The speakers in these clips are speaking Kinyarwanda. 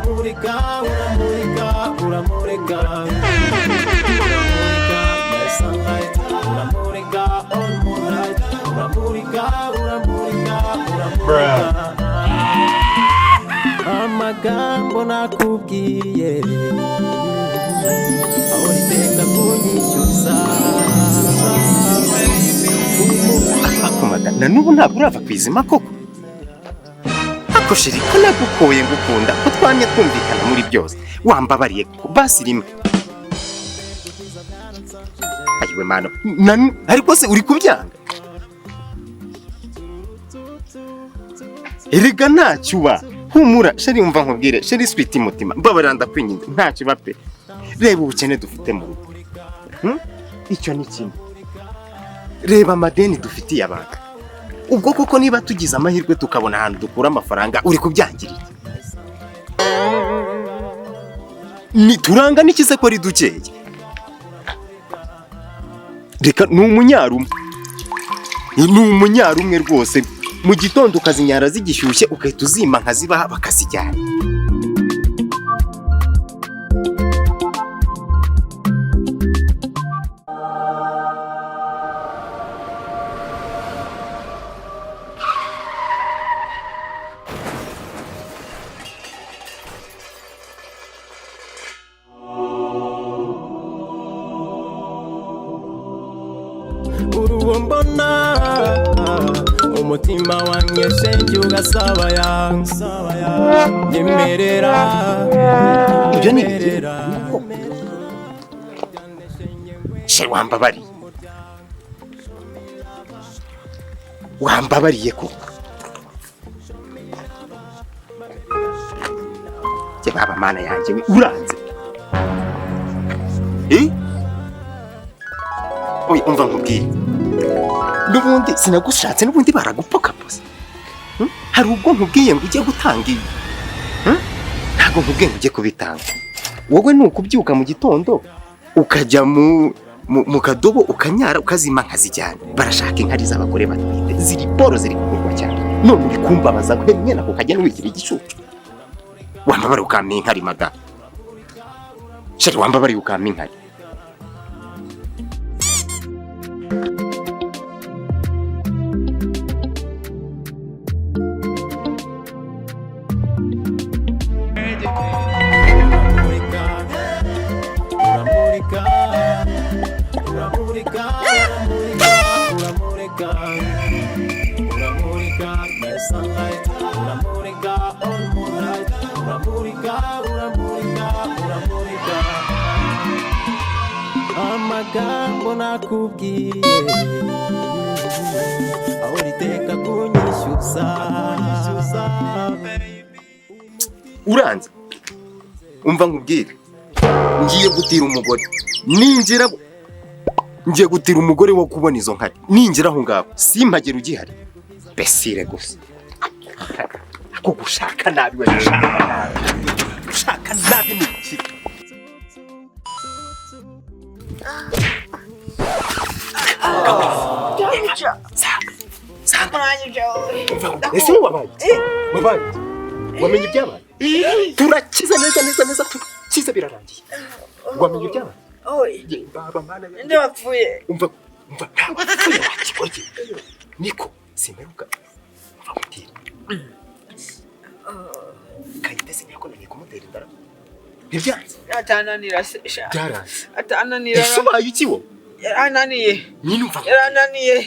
uramurika uramurika uramurika uramurika all moonlight uramurika uramurika uramurika amagambo nakubwiye aho iteka kunyishyuza akomaga na nubu ntabwo urava kwizima koko akoshiri ko nagukoye ngukunda ko twamye twumvikana muri byose wambabariye ko basi rimwe ayiwe mano ariko se uri kubyanga erega ntacyo uba humura sheri umva nkubwire sheri sweet mutima mbabarira ndakwinginze ntacyo uba pe reba ubukene dufite mu rugo icyo ni kimwe reba amadeni dufitiye abantu ubwo koko niba tugize amahirwe tukabona ahantu dukura amafaranga uri kubyangirira ni turanga n'ikize ko ari dukeye reka ni umunyarumwe rwose mu gitondo ukazinyara zigishyushye ugahita uzima nkazibaha bakazijyana urubombona umutima wanjye shenge ugasabaya nyemerera ibyo ni sheri wambabariye koko jye baba mana yanjye uranze oya umva nkubwire n'ubundi sinagushatse n'ubundi baragupoka bose hari ubwo nkubwiye ngo ujye gutanga ibi ntabwo nkubwiye ngo ujye kubitanga wowe ni ukubyuka mu gitondo ukajya mu kadobo ukanyara ukazima nkazijyana barashaka inkari z'abagore batwite ziri poro ziri kugurwa cyane none uri kumbabaza guhera nyine ako kajya n'uwigira igicucu wambabariye ukampa inkari maga sheri wambabariye ukampa inkari amagambo nakubwiye aho riteka kunyishyuza uranze umva nkubwire ngiye gutira umugore wo kubona izo nkari ninjira aho ngaho simpagera ugihari besire gusa ako gushaka nabi we gushaka nabi ni iki ese wabaye wamenye ibyabaye turakiza neza turakiza birarangiye wamenye ibyabaye baba mana nde wapfuye umva ntabwo apfuye wakigorye niko simeruka umva mutira kayitese niko ngiye kumutera indara ntibyanze atananira se byaranze atananira isubaye ikiwo yarananiye nyine umva yarananiye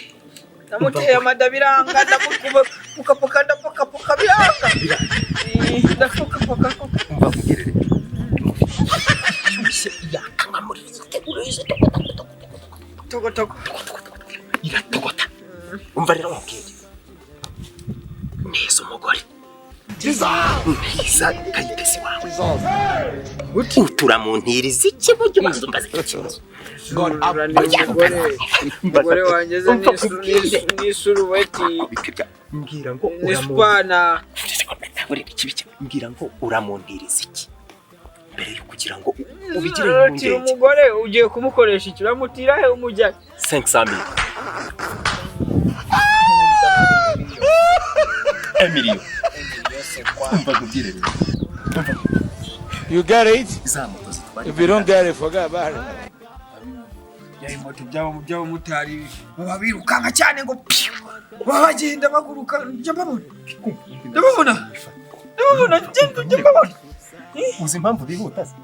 namuteye amadabiranga ndapuka biranga ndapuka umva kugerere cyushye yakanga muri iteguro yise togotoko iratogota umva rero mubwire neza umugore ntiza kayitesi wawe utura mu ntiri z'ikiburyo maze umbaze ikibazo umugore wanjye n'isuruweti mbwira ngo n'isupana mbwira ngo uramuntiriza iki mbere yo kugira ngo ubigire impungenge umugore ugiye kumukoresha iki uramutira he umujya 500,000 Emilio umva kubwire You get it? za moto zitwara If you don't get it, forget about it. yayi moto byabo mutari baba birukanga cyane ngo baba bagenda baguruka njya babona uzi impamvu bihuta se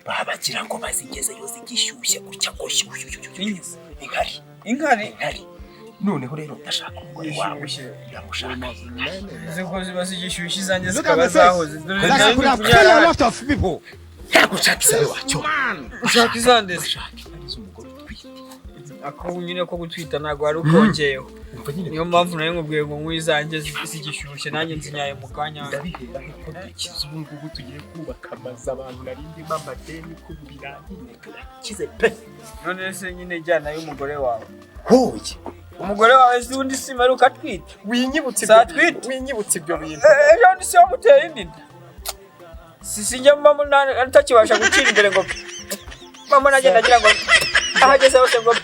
baba bagira ngo bazigezeyo zigishyushye gutya ngo inkari noneho rero ndashaka umugore wawe ndamushaka ziko ziba zigishyushye izanjye zikaba zahoze yagushaka isabe wacyo ushaka izande ako nyine ko gutwita ntago ari ukongeyeho niyo mpamvu nayo nkubwiye ngo nk'izanjye zigishyushye nanjye nzinyaye mu kanya ndabihera ko dukiza ubu tugiye kubaka amazu abantu narindimo amadeni ko birangiye kize pe none se nyine jyana y'umugore wawe hoye umugore wawe si undi simaruka atwite winyibutse ibyo bintu ejo ndi se wamuteye indi nda sinjya mama atakibasha gucira imbere ngo mama nagenda agira ngo ahageze hose ngo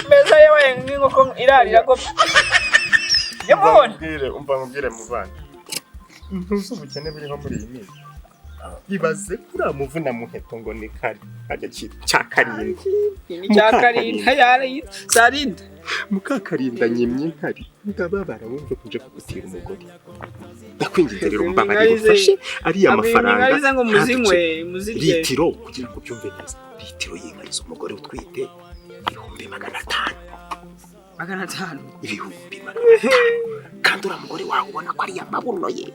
meza yewe nk'inkoko irarira ngo yamubona umva mu bana ntuzi ubukene buriho muri iyi minsi ibaze kuriya muvuna muheto ngo ni kari ajya cya karinda yari sarinda mukakarinda nyimye nkari ndababara wumve kuje kugutira umugore ndakwinginze rero mbabarira ufashe ariya mafaranga ngariza ngo muzinywe litiro kugira ngo byumve neza litiro y'inkariza umugore utwite 500 ibihumbi 500 kandi uriya mugore wawe ubona ko ariya mabuno ye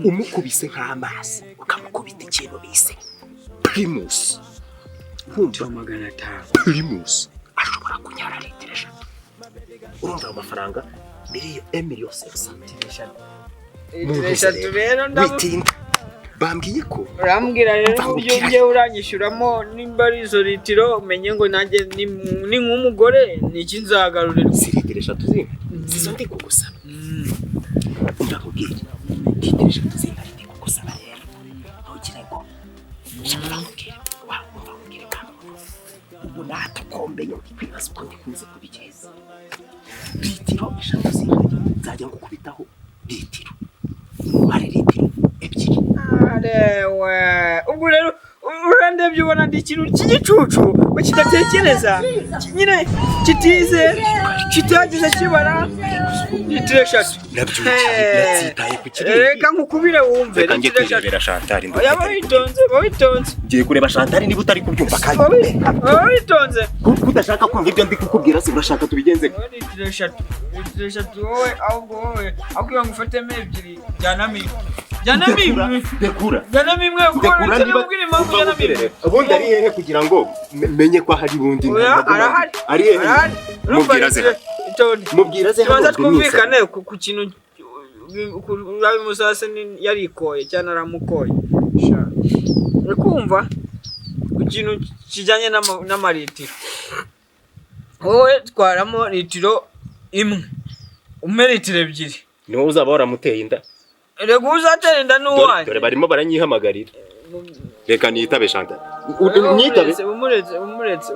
umukubise nk'amazi ukamukubita ikintu bise primus humva 500 primus ashobora kunyara litiro 3 urumva amafaranga miliyoni 1,500 rero witinda bambwiye ko urambwira rero uburyo ngiye uranyishyuramo nimba ari izo litiro umenye ngo nanjye ni nk'umugore niki nzagarurira si litiro 3 zinka zizo ndi kugusaba ndakubwira litiro 3 zinka ndi kugusaba rero ntugira ngo ndakubwira wamubwira ubu natukombe yo kwibaza uko ndikunze kubigeza litiro 3 zinka nzajya ngukubitaho litiro ari litiro 2 arewe ubwo rero urandebye ubona ndi ikintu cy'igicucu kidatekereza nyine kitize kitagize kibara litiro 3 nabyitaye ku kirere reka nkukubire wumve reka kwirebera Chantal yaba witonze ngiye kureba Chantal niba utari kubyumva kandi witonze kudashaka kumva ibyo ndi kukubwira se urashaka tubigenze litiro 3 wowe ahubwo wowe akwiye ngo ufatemo 2 jyana mimwe dekura ukora n'ubwira impamvu jyana mimwe ubundi ari hehe kugira ngo menye ko hari bundi ari hehe mubwira ze hano twumvikane ku kintu urabe musase yarikoye cyane aramukoye ukumva ku kintu kijyanye n'amaritiro wowe twaramo litiro 1 umpe litiro 2 niwo uzaba waramuteye inda rego uzatera inda n'uwanjye dore barimo baranyihamagarira reka nitabe Chantal nitabe umuretse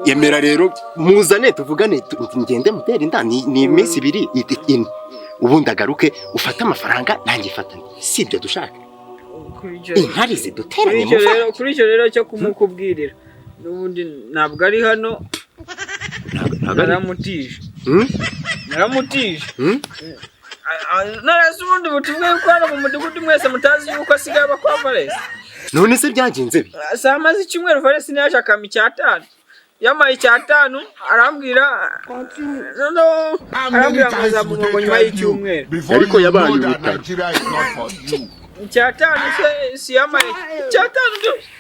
yemera rero muzane tuvugane ngende mutera inda ni iminsi 2 ubundi agaruke ufata amafaranga nanjye fatanye si ibyo dushaka inkari ziduteranye mufata kuri icyo rero cyo kumukubwirira n'ubundi ntabwo ari hano naramutije narase ubundi butumwe yuko hano mu mudugudu mwese mutazi yuko asigaye aba kwa Valesi none se byagenze bi amaze icyumweru Valesi niyaje akama 5 yamaye 5 arambwira ngo azamugongo nyuma y'icyumweru ariko yabaye ubutaka 5 si yamaye 5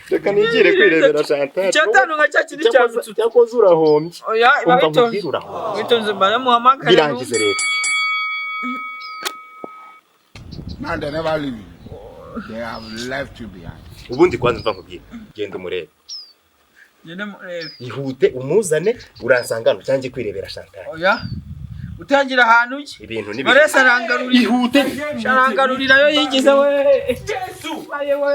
reka nigire kwirebera Chantal 5 nka cyakindi cyabutse cyakoze urahombye oya bitonze baramuhamagara birangize rero Man, they never leave you. They have left you behind. Ubundi kwanza mva nkubwira genda umurebe ihute umuzane uransangana cyanjye kwirebera Chantal oya utangira ahantu iki ibintu nibi Valesi arangarurira ihute arangarurira yo yigize we Yesu aye we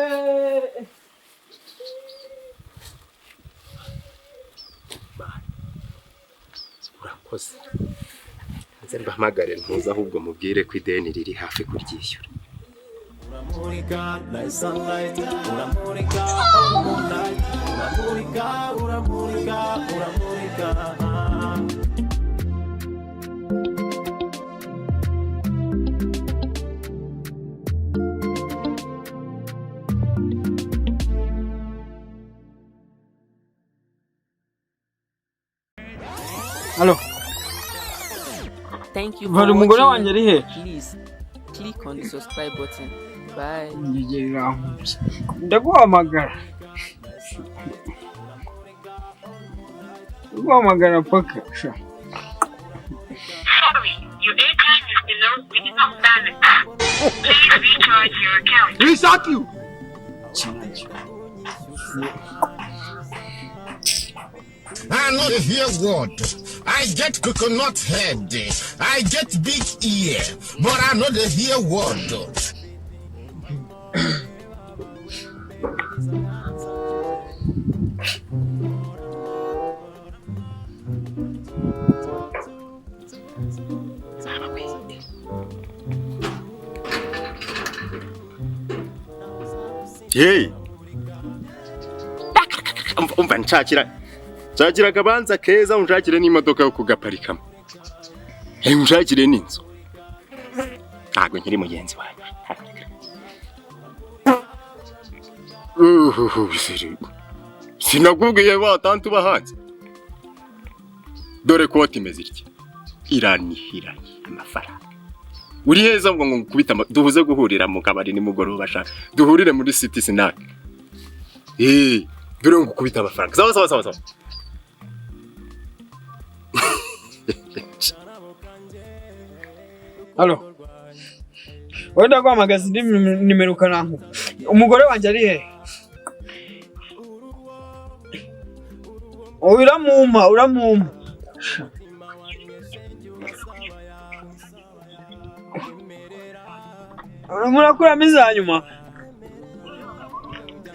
urakoze nze mbamagare ntuza ahubwo mubwire ko ideni riri hafi kuryishyura uramurika like sunlight, uramurika all moonlight, uramurika, uramurika, uramurika. Hello. Thank you Bari for umugore watching. wanjye ari he? Please click on the subscribe button. Bye. Ndaguhamagara. Ndaguhamagara paka. Sorry, your airtime is below minimum balance. Please recharge your account. We shock you. I know the hear word. I get coconut head. I get big ear. But I know the hear word. Hey! Umva nshakira akabanza keza unshakire n'imodoka yo kugaparikamo. Unshakire n'inzu. Ntabwo nkiri mugenzi wanjye. Sinakubwiye batantu bahanze. Dore ko timeze iki. Iranihiranye amafaranga. Uri heza ngo nkubita duhuze guhurira mu kabari nimugoroba bashaka. Duhurire muri City Snack. Dore ngo kubita amafaranga. Sawa. Hello. Wenda guhamagaza indi nimero kananku. Umugore wanjye ari he? Uramumpa. Murakuramo izanyuma.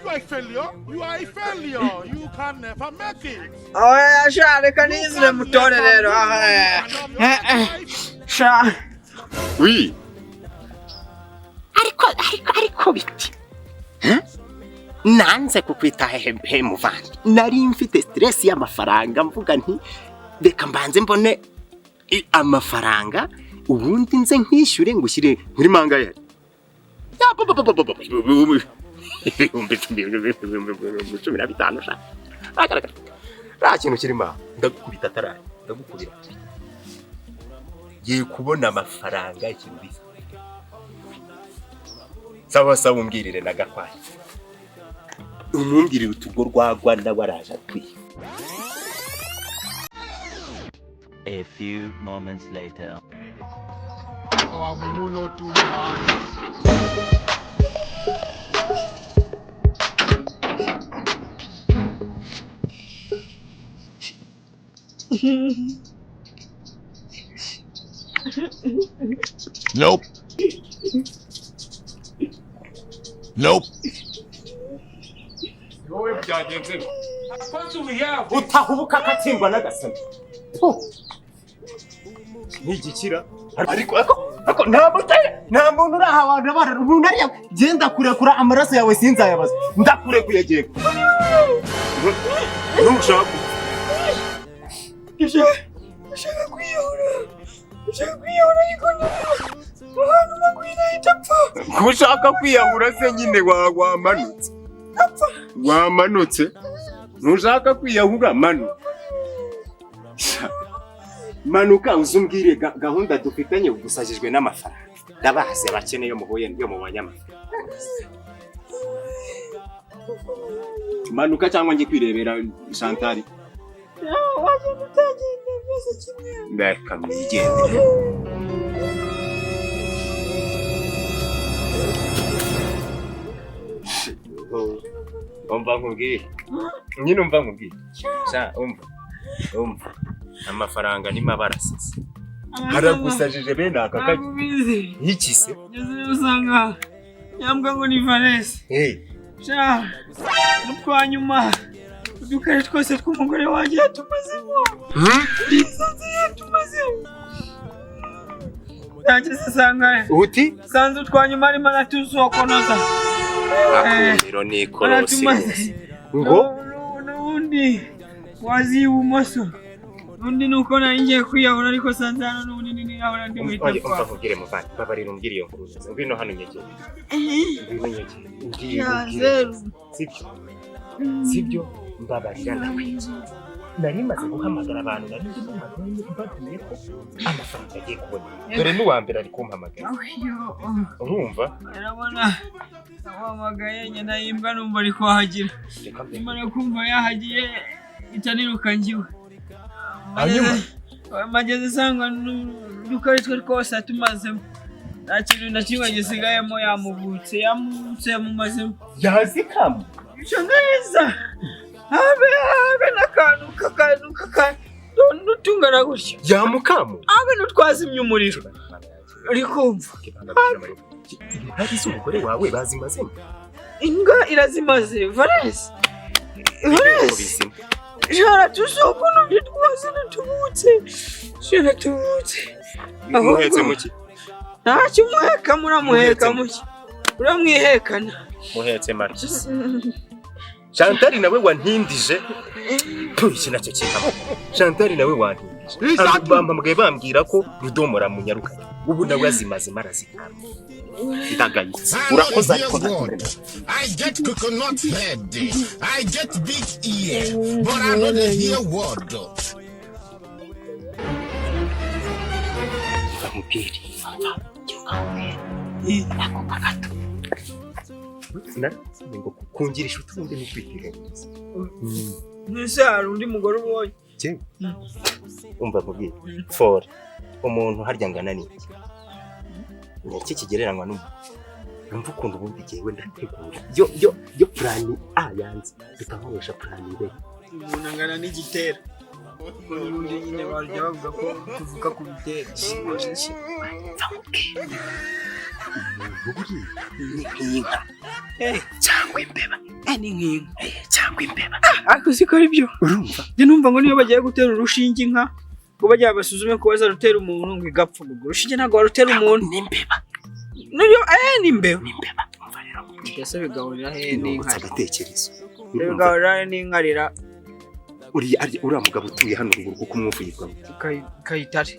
You are a failure. You are a failure. You can never make it. Oya sha reka nizire mutore rero. Sha. Oui. Ariko biti. Nanze kukwita he muvandi. Nari mfite stress y'amafaranga mvuga nti reka mbanze mbone amafaranga ubundi nze nkishyure ngushyire muri manga yari. Nta kintu kirimo ndagukubita atarari ndagukubira giye kubona amafaranga ikintu bisa sawa umbwirire na Gakwaya umumbwirire utugo rwagwa ndabaraje atwi. A few moments later. Nope. Utahubuka katimba nagasana. Nigikira. Ariko nta muntu uraha abantu barara umuntu ari genda kurekura amaraso yawe sinzayabaza. Ndakurekuye genda. Nushaka. Ushaka kwiyahura ariko ahantu makwina itapfa. Kushaka kwiyahura se nyine wamanutse. Wamanutse. Nushaka kwiyahura manuka uzumbwire gahunda dufitanye ugusajijwe n'amafaranga. Ndabahaze bakeneye muhuye yo mu banyamafaranga. Manuka cyangwa ngiye kwirebera Chantal. Waje gutagenda byose kimwe. Ndaka mwijende. Umva nkubwire. Nyine umva nkubwire. Sha umva. Amafaranga ni mabarasise. Haragusajije bene aka kaje. Iki se? Usanga yambwa ngo ni Vanessa. Sha twanyuma udukare twose tw'umugore wanjye yatumazemo. Isanze yatumazemo. Ntakize sanga. Uti? Sanzu twanyuma arimo natusokonoza. Akumiro ni korosi. Ngo nundi wazi umoso. Nundi nuko naringiye kwiyahura ariko sanzano nundi nini ahora ndi muhita kwa. Umva nkugire muvandi babarira umbwire iyo nkuru. Ngwino hano nyegeye. Ngwino Sibyo mbabarira nawe. Nari maze guhamagara abantu nari ndi mbabwiye ko amafaranga agiye kubona. Dore n'uwa mbere ari kumpamagara. Urumva? Urabona wamagaye nyina yimbwa numva ari kwahagira. Imana kumva yahagiye itaniruka ngiwe. Hanyuma mageze sanga dukari twe twose tumaze nta kintu na kimwe gisigayemo yamubutse yamumazemo. Yazikamo. Neza. Habe n'akantu tungana gutyo. Yamukamu. Habe n'utwazimye umuriro. Uri kumva? Hari z'umugore wawe bazimazemo. Imbwa irazimaze. Valens. Jara tusoko no twose natubutse. Shira tubutse. Muhetse muki? Ntacyo muheka muramuheka muki. Uramwihekana. Muhetse marki. Chantal nawe wantindije. Iki nacyo kikamo. Chantal nawe wantindije. Abambamwe bambwira ko rudomora munyaruka. Ubu nawe azimaze marazikama. Ndagaye. Urakoza ariko I get coconut head. I get big ear. But I don't hear word. Amupiri. Ako kagato. Ngo kungirisha utundi n'ukwiteganyiriza. Nese hari undi mugore ubonye. Je. Umva mubwire. For umuntu harya ngana niki. Niki kigereranywa n'umuntu. Numva ukuntu ubundi giyewe ndategura. Yo plan A yanze. Tukamuresha plan B. Umuntu angana n'igitera. Ubundi nyine barya bavuga ko tuvuka ku bitera. Inka. Cyangwa imbeba. Ni nk'inka. Cyangwa imbeba. Ariko siko ari byo. Urumva? Je numva ngo niyo bagiye gutera urushinge inka ngo bajya basuzume ko bazarutera umuntu ngo igapfa ngo urushinge ntago warutera umuntu n'imbeba. Niyo n'imbeba. N'imbeba. Umva rero. Mbese bigahurira he n'inka. Agatekerezo. Bigahurira n'inkarira. Uriya mugabo utuye hano ruguru kuko umwufuyirwa. Kayitare.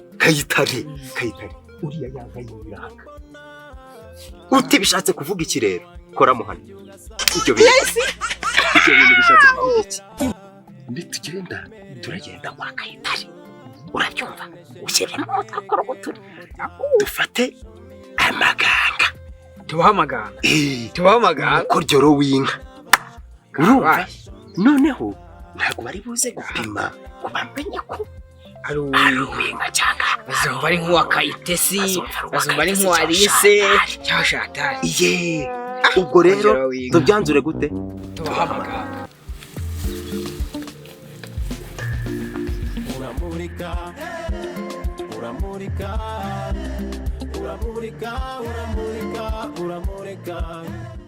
Uriya yanga yiraka. Uti bishatse kuvuga iki rero? Kora muhano. Ibyo bintu bishatse kuvuga iki? Nitugenda turagenda kwa Kayitare. Urabyumva? Ushyiremo utwakorogoto. Dufate amaganga. Tubaha amaganga. Koryoro w'inka. Urumva? Noneho ntabwo bari buze gupima kubamenye ko ari uw'inka cyangwa bazumva ari nk'uwa Kayitesi, bazumva ari nk'uwa Alice cyangwa Chantal. Ubwo rero tubyanzure gute? Tubaha amaganga. Uramurika